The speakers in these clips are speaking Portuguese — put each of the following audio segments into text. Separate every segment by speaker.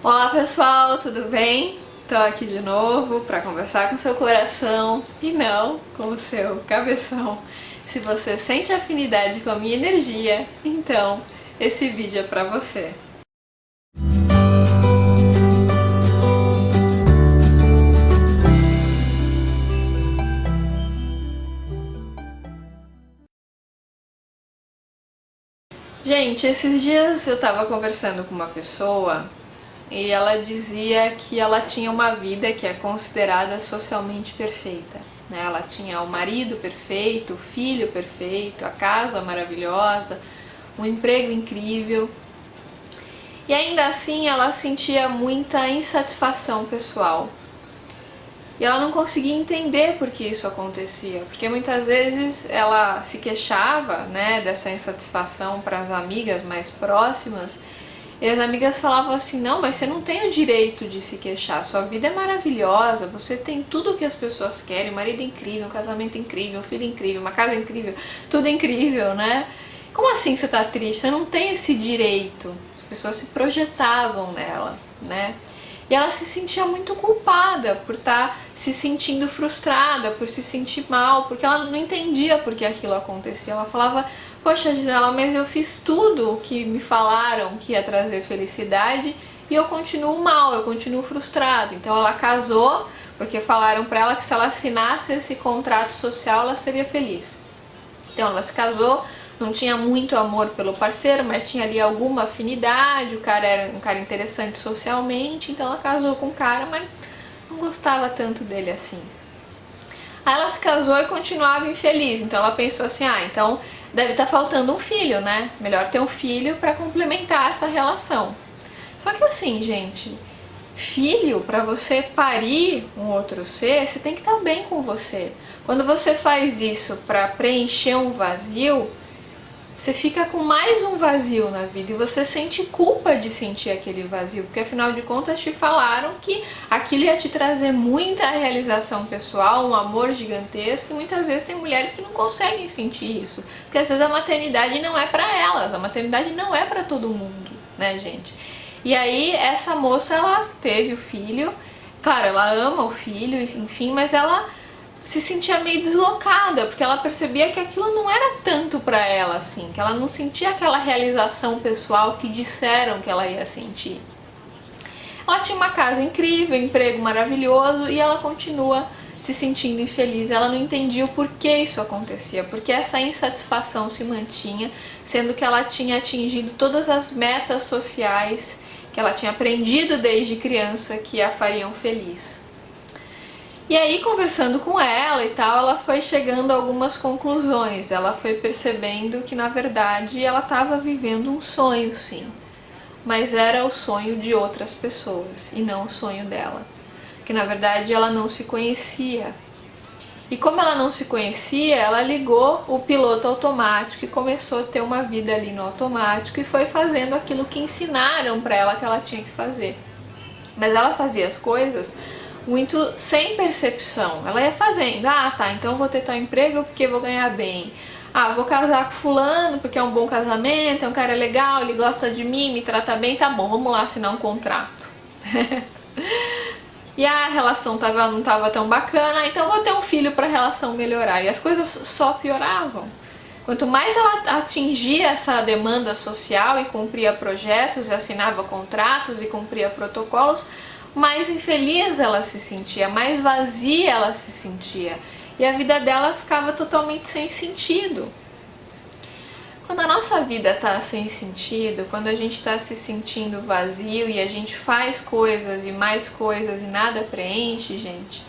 Speaker 1: Olá pessoal, tudo bem? Tô aqui de novo para conversar com o seu coração e não com o seu cabeção. Se você sente afinidade com a minha energia, então esse vídeo é para você. Gente, esses dias eu tava conversando com uma pessoa e ela dizia que ela tinha uma vida que é considerada socialmente perfeita, né? Ela tinha o marido perfeito, o filho perfeito, a casa maravilhosa, um emprego incrível. E ainda assim ela sentia muita insatisfação pessoal. E ela não conseguia entender por que isso acontecia, porque muitas vezes ela se queixava, né, dessa insatisfação para as amigas mais próximas, e as amigas falavam assim: não, mas você não tem o direito de se queixar, sua vida é maravilhosa, você tem tudo o que as pessoas querem, um marido incrível, um casamento incrível, um filho incrível, uma casa incrível, tudo incrível, né? Como assim você tá triste? Você não tem esse direito. As pessoas se projetavam nela, né? E ela se sentia muito culpada por estar se sentindo frustrada, por se sentir mal, porque ela não entendia por que aquilo acontecia. Ela falava: poxa, Gisela, mas eu fiz tudo o que me falaram que ia trazer felicidade e eu continuo mal, eu continuo frustrada. Então ela casou porque falaram pra ela que se ela assinasse esse contrato social ela seria feliz. Então ela se casou, não tinha muito amor pelo parceiro, mas tinha ali alguma afinidade, o cara era um cara interessante socialmente, então ela casou com o cara, mas não gostava tanto dele assim. Aí ela se casou e continuava infeliz, então ela pensou assim: ah, então deve estar faltando um filho, né? Melhor ter um filho para complementar essa relação. Só que assim, gente, filho, para você parir um outro ser, você tem que estar bem com você. Quando você faz isso para preencher um vazio, você fica com mais um vazio na vida e você sente culpa de sentir aquele vazio, porque afinal de contas te falaram que aquilo ia te trazer muita realização pessoal, um amor gigantesco, e muitas vezes tem mulheres que não conseguem sentir isso, porque às vezes a maternidade não é para elas, a maternidade não é para todo mundo, né, gente? E aí essa moça, ela teve o filho, claro, ela ama o filho, enfim, mas ela se sentia meio deslocada, porque ela percebia que aquilo não era tanto pra ela assim, que ela não sentia aquela realização pessoal que disseram que ela ia sentir. Ela tinha uma casa incrível, um emprego maravilhoso e ela continua se sentindo infeliz. Ela não entendia o porquê isso acontecia, porque essa insatisfação se mantinha, sendo que ela tinha atingido todas as metas sociais que ela tinha aprendido desde criança que a fariam feliz. E aí, conversando com ela e tal, ela foi chegando a algumas conclusões. Ela foi percebendo que, na verdade, ela estava vivendo um sonho, sim. Mas era o sonho de outras pessoas e não o sonho dela. Que, na verdade, ela não se conhecia. E como ela não se conhecia, ela ligou o piloto automático e começou a ter uma vida ali no automático e foi fazendo aquilo que ensinaram para ela que ela tinha que fazer. Mas ela fazia as coisas muito sem percepção. Ela ia fazendo: ah, tá, então eu vou ter tal emprego porque vou ganhar bem. Ah, vou casar com fulano porque é um bom casamento, é um cara legal, ele gosta de mim, me trata bem, tá bom, vamos lá assinar um contrato. E a relação não tava tão bacana, então vou ter um filho para a relação melhorar. E as coisas só pioravam. Quanto mais ela atingia essa demanda social e cumpria projetos, e assinava contratos e cumpria protocolos, mais infeliz ela se sentia, mais vazia ela se sentia. E a vida dela ficava totalmente sem sentido. Quando a nossa vida está sem sentido, quando a gente está se sentindo vazio e a gente faz coisas e nada preenche, gente,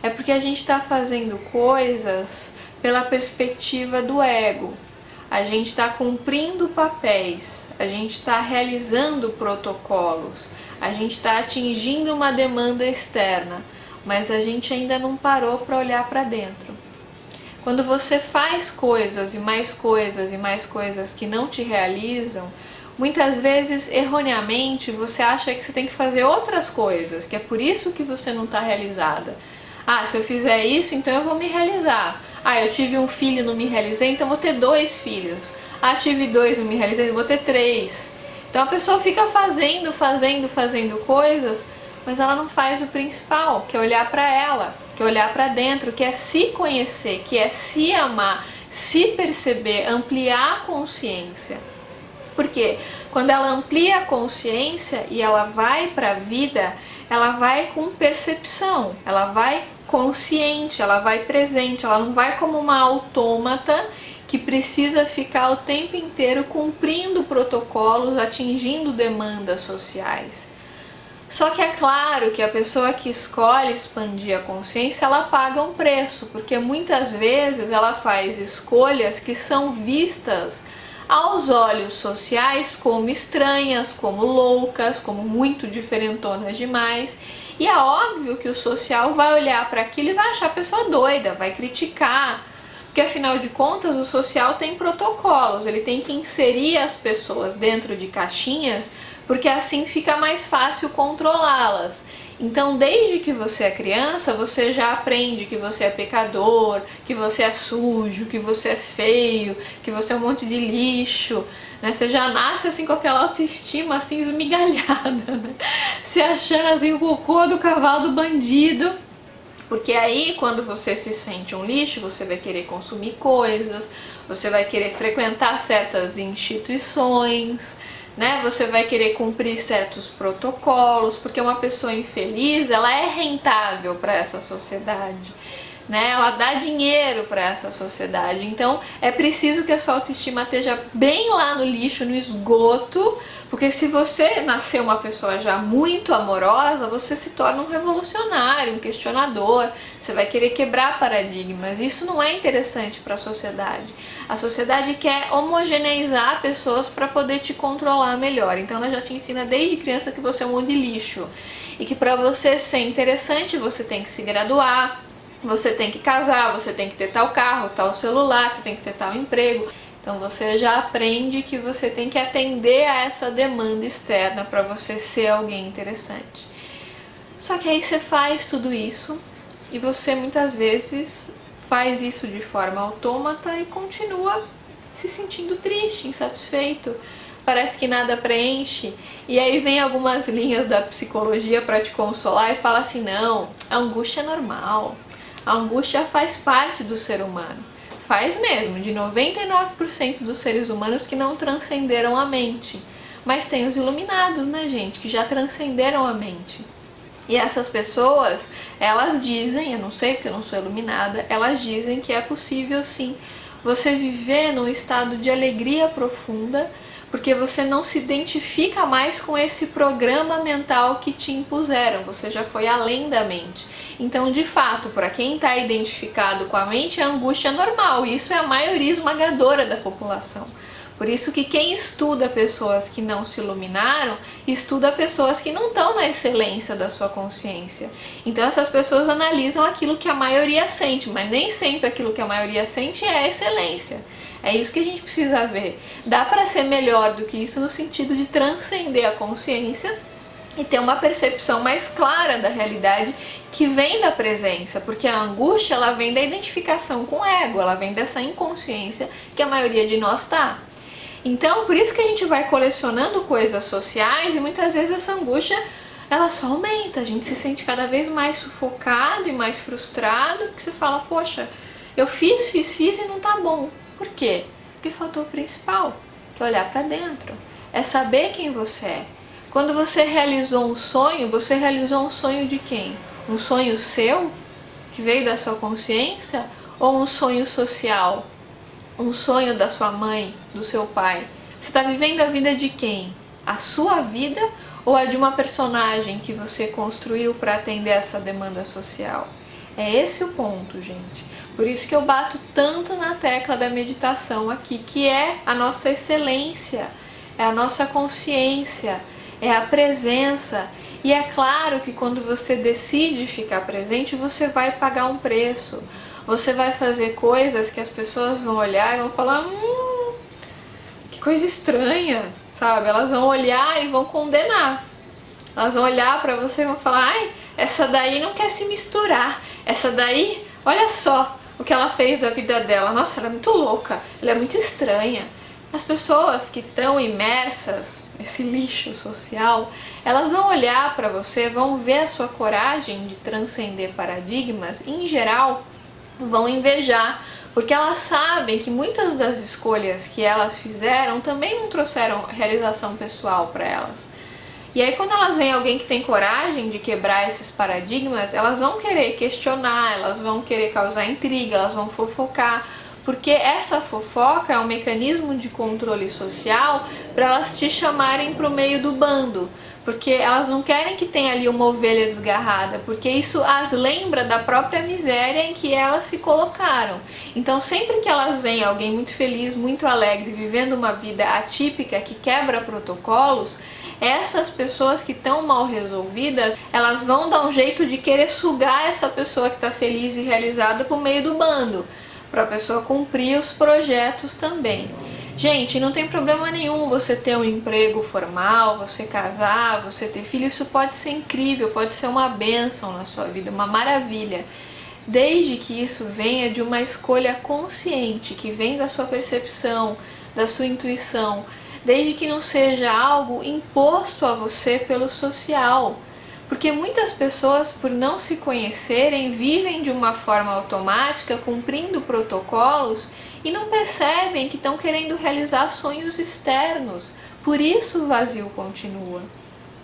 Speaker 1: é porque a gente está fazendo coisas pela perspectiva do ego. A gente está cumprindo papéis, a gente está realizando protocolos, a gente está atingindo uma demanda externa, mas a gente ainda não parou para olhar para dentro. Quando você faz coisas e mais coisas e mais coisas que não te realizam, muitas vezes, erroneamente, você acha que você tem que fazer outras coisas, que é por isso que você não está realizada. Ah, se eu fizer isso, então eu vou me realizar. Ah, eu tive um filho e não me realizei, então vou ter 2 filhos. Ah, tive 2 e não me realizei, vou ter 3. Então a pessoa fica fazendo coisas, mas ela não faz o principal, que é olhar para ela, que é olhar para dentro, que é se conhecer, que é se amar, se perceber, ampliar a consciência. Porque quando ela amplia a consciência e ela vai para a vida, ela vai com percepção, ela vai consciente, ela vai presente, ela não vai como uma autômata que precisa ficar o tempo inteiro cumprindo protocolos, atingindo demandas sociais. Só que é claro que a pessoa que escolhe expandir a consciência, ela paga um preço, porque muitas vezes ela faz escolhas que são vistas aos olhos sociais como estranhas, como loucas, como muito diferentonas demais. E é óbvio que o social vai olhar para aquilo e vai achar a pessoa doida, vai criticar, porque afinal de contas o social tem protocolos, ele tem que inserir as pessoas dentro de caixinhas, porque assim fica mais fácil controlá-las. Então, desde que você é criança, você já aprende que você é pecador, que você é sujo, que você é feio, que você é um monte de lixo, né? Você já nasce assim com aquela autoestima assim esmigalhada, né? Se achando assim o cocô do cavalo do bandido. Porque aí, quando você se sente um lixo, você vai querer consumir coisas, você vai querer frequentar certas instituições, né? Você vai querer cumprir certos protocolos, porque uma pessoa infeliz, ela é rentável para essa sociedade, né? Ela dá dinheiro para essa sociedade. Então, é preciso que a sua autoestima esteja bem lá no lixo, no esgoto, porque se você nascer uma pessoa já muito amorosa, você se torna um revolucionário, um questionador, você vai querer quebrar paradigmas. Isso não é interessante para a sociedade. A sociedade quer homogeneizar pessoas para poder te controlar melhor. Então ela já te ensina desde criança que você é um monte de lixo. E que para você ser interessante, você tem que se graduar, você tem que casar, você tem que ter tal carro, tal celular, você tem que ter tal emprego. Então você já aprende que você tem que atender a essa demanda externa para você ser alguém interessante. Só que aí você faz tudo isso e você muitas vezes faz isso de forma autômata e continua se sentindo triste, insatisfeito. Parece que nada preenche. E aí vem algumas linhas da psicologia para te consolar e fala assim, não, a angústia é normal. A angústia faz parte do ser humano. Faz mesmo, de 99% dos seres humanos que não transcenderam a mente. Mas tem os iluminados, né, gente, que já transcenderam a mente. E essas pessoas, elas dizem, eu não sei porque eu não sou iluminada, elas dizem que é possível sim você viver num estado de alegria profunda, porque você não se identifica mais com esse programa mental que te impuseram, você já foi além da mente. Então, de fato, para quem está identificado com a mente, a angústia é normal, e isso é a maioria esmagadora da população. Por isso que quem estuda pessoas que não se iluminaram, estuda pessoas que não estão na excelência da sua consciência. Então essas pessoas analisam aquilo que a maioria sente, mas nem sempre aquilo que a maioria sente é a excelência. É isso que a gente precisa ver. Dá para ser melhor do que isso no sentido de transcender a consciência e ter uma percepção mais clara da realidade que vem da presença, porque a angústia ela vem da identificação com o ego, ela vem dessa inconsciência que a maioria de nós está. Então, por isso que a gente vai colecionando coisas sociais e muitas vezes essa angústia ela só aumenta, a gente se sente cada vez mais sufocado e mais frustrado, porque você fala, poxa, eu fiz e não tá bom. Por quê? Porque faltou o principal, que é olhar para dentro, é saber quem você é. Quando você realizou um sonho, você realizou um sonho de quem? Um sonho seu, que veio da sua consciência, ou um sonho social? Um sonho da sua mãe, do seu pai? Você está vivendo a vida de quem? A sua vida ou a de uma personagem que você construiu para atender essa demanda social? É esse o ponto, gente. Por isso que eu bato tanto na tecla da meditação aqui, que é a nossa excelência, é a nossa consciência, é a presença. E é claro que quando você decide ficar presente, você vai pagar um preço. Você vai fazer coisas que as pessoas vão olhar e vão falar, que coisa estranha, sabe? Elas vão olhar e vão condenar. Elas vão olhar pra você e vão falar, ai, essa daí não quer se misturar. Essa daí, olha só o que ela fez da vida dela. Nossa, ela é muito louca, ela é muito estranha. As pessoas que estão imersas nesse lixo social, elas vão olhar para você, vão ver a sua coragem de transcender paradigmas e, em geral, vão invejar, porque elas sabem que muitas das escolhas que elas fizeram também não trouxeram realização pessoal para elas. E aí quando elas veem alguém que tem coragem de quebrar esses paradigmas, elas vão querer questionar, elas vão querer causar intriga, elas vão fofocar, porque essa fofoca é um mecanismo de controle social para elas te chamarem para o meio do bando. Porque elas não querem que tenha ali uma ovelha desgarrada, porque isso as lembra da própria miséria em que elas se colocaram. Então sempre que elas veem alguém muito feliz, muito alegre, vivendo uma vida atípica que quebra protocolos, essas pessoas que estão mal resolvidas, elas vão dar um jeito de querer sugar essa pessoa que está feliz e realizada para o meio do bando, para a pessoa cumprir os projetos também. Gente, não tem problema nenhum você ter um emprego formal, você casar, você ter filho, isso pode ser incrível, pode ser uma bênção na sua vida, uma maravilha, desde que isso venha de uma escolha consciente, que vem da sua percepção, da sua intuição, desde que não seja algo imposto a você pelo social. Porque muitas pessoas, por não se conhecerem, vivem de uma forma automática, cumprindo protocolos e não percebem que estão querendo realizar sonhos externos. Por isso o vazio continua.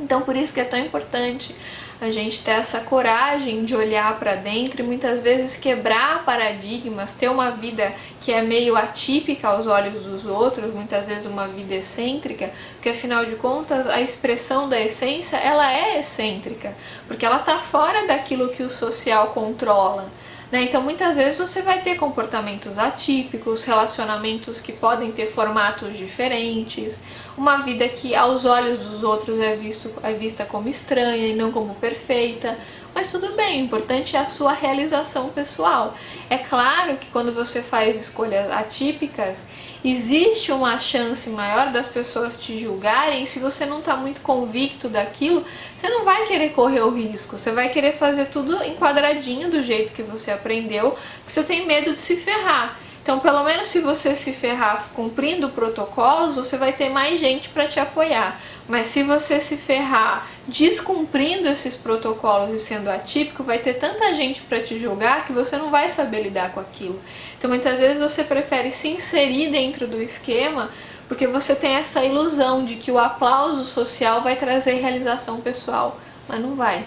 Speaker 1: Então por isso que é tão importante a gente ter essa coragem de olhar para dentro e muitas vezes quebrar paradigmas, ter uma vida que é meio atípica aos olhos dos outros, muitas vezes uma vida excêntrica, porque afinal de contas a expressão da essência, ela é excêntrica, porque ela está fora daquilo que o social controla. Então muitas vezes você vai ter comportamentos atípicos, relacionamentos que podem ter formatos diferentes, uma vida que aos olhos dos outros é vista como estranha e não como perfeita, mas tudo bem, o importante é a sua realização pessoal. É claro que quando você faz escolhas atípicas, existe uma chance maior das pessoas te julgarem. Se você não está muito convicto daquilo, você não vai querer correr o risco, você vai querer fazer tudo enquadradinho do jeito que você aprendeu, porque você tem medo de se ferrar. Então, pelo menos se você se ferrar cumprindo protocolos, você vai ter mais gente para te apoiar. Mas se você se ferrar descumprindo esses protocolos e sendo atípico, vai ter tanta gente para te julgar que você não vai saber lidar com aquilo. Então, muitas vezes você prefere se inserir dentro do esquema porque você tem essa ilusão de que o aplauso social vai trazer realização pessoal, mas não vai.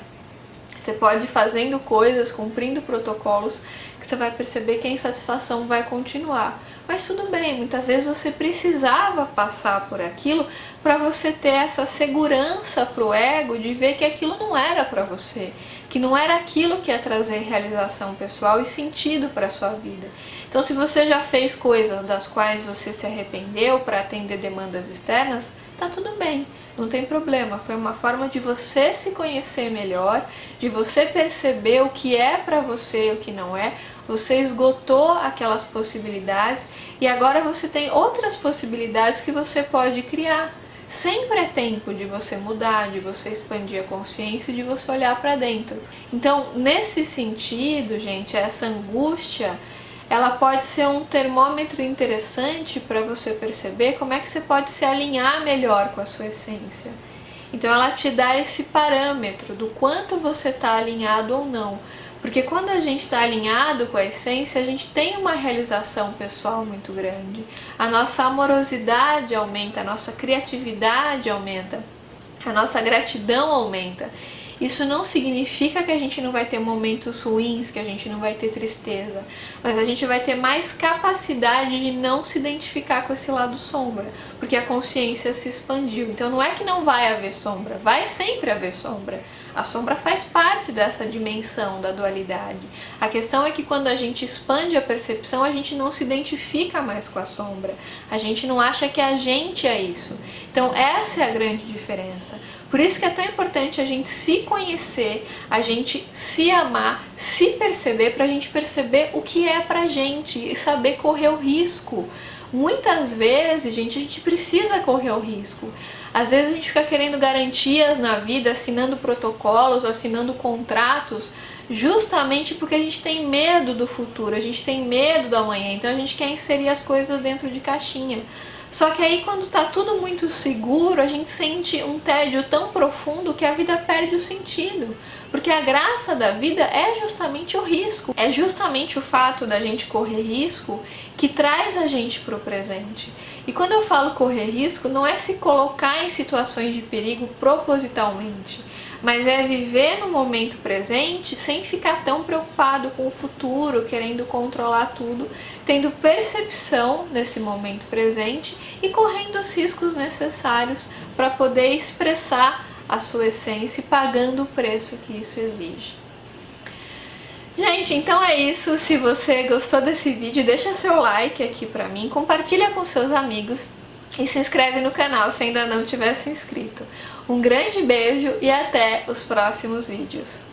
Speaker 1: Você pode ir fazendo coisas, cumprindo protocolos, que você vai perceber que a insatisfação vai continuar. Mas tudo bem, muitas vezes você precisava passar por aquilo para você ter essa segurança para o ego de ver que aquilo não era para você, que não era aquilo que ia trazer realização pessoal e sentido para a sua vida. Então, se você já fez coisas das quais você se arrependeu para atender demandas externas, tá tudo bem, não tem problema. Foi uma forma de você se conhecer melhor, de você perceber o que é para você e o que não é. Você esgotou aquelas possibilidades e agora você tem outras possibilidades que você pode criar. Sempre é tempo de você mudar, de você expandir a consciência e de você olhar para dentro. Então, nesse sentido, gente, essa angústia, ela pode ser um termômetro interessante para você perceber como é que você pode se alinhar melhor com a sua essência. Então ela te dá esse parâmetro do quanto você está alinhado ou não. Porque quando a gente está alinhado com a essência, a gente tem uma realização pessoal muito grande. A nossa amorosidade aumenta, a nossa criatividade aumenta, a nossa gratidão aumenta. Isso não significa que a gente não vai ter momentos ruins, que a gente não vai ter tristeza, mas a gente vai ter mais capacidade de não se identificar com esse lado sombra, porque a consciência se expandiu. Então não é que não vai haver sombra, vai sempre haver sombra. A sombra faz parte dessa dimensão da dualidade. A questão é que quando a gente expande a percepção, a gente não se identifica mais com a sombra. A gente não acha que a gente é isso. Então essa é a grande diferença. Por isso que é tão importante a gente se conhecer, a gente se amar, se perceber, para a gente perceber o que é pra gente e saber correr o risco. Muitas vezes, gente, a gente precisa correr o risco. Às vezes a gente fica querendo garantias na vida, assinando protocolos, assinando contratos, justamente porque a gente tem medo do futuro, a gente tem medo do amanhã, então a gente quer inserir as coisas dentro de caixinha. Só que aí quando tá tudo muito seguro, a gente sente um tédio tão profundo que a vida perde o sentido. Porque a graça da vida é justamente o risco. É justamente o fato da gente correr risco que traz a gente pro presente. E quando eu falo correr risco, não é se colocar em situações de perigo propositalmente, mas é viver no momento presente sem ficar tão preocupado com o futuro, querendo controlar tudo, tendo percepção nesse momento presente e correndo os riscos necessários para poder expressar a sua essência e pagando o preço que isso exige. Gente, então é isso. Se você gostou desse vídeo, deixa seu like aqui pra mim, compartilha com seus amigos e se inscreve no canal se ainda não tiver se inscrito. Um grande beijo e até os próximos vídeos.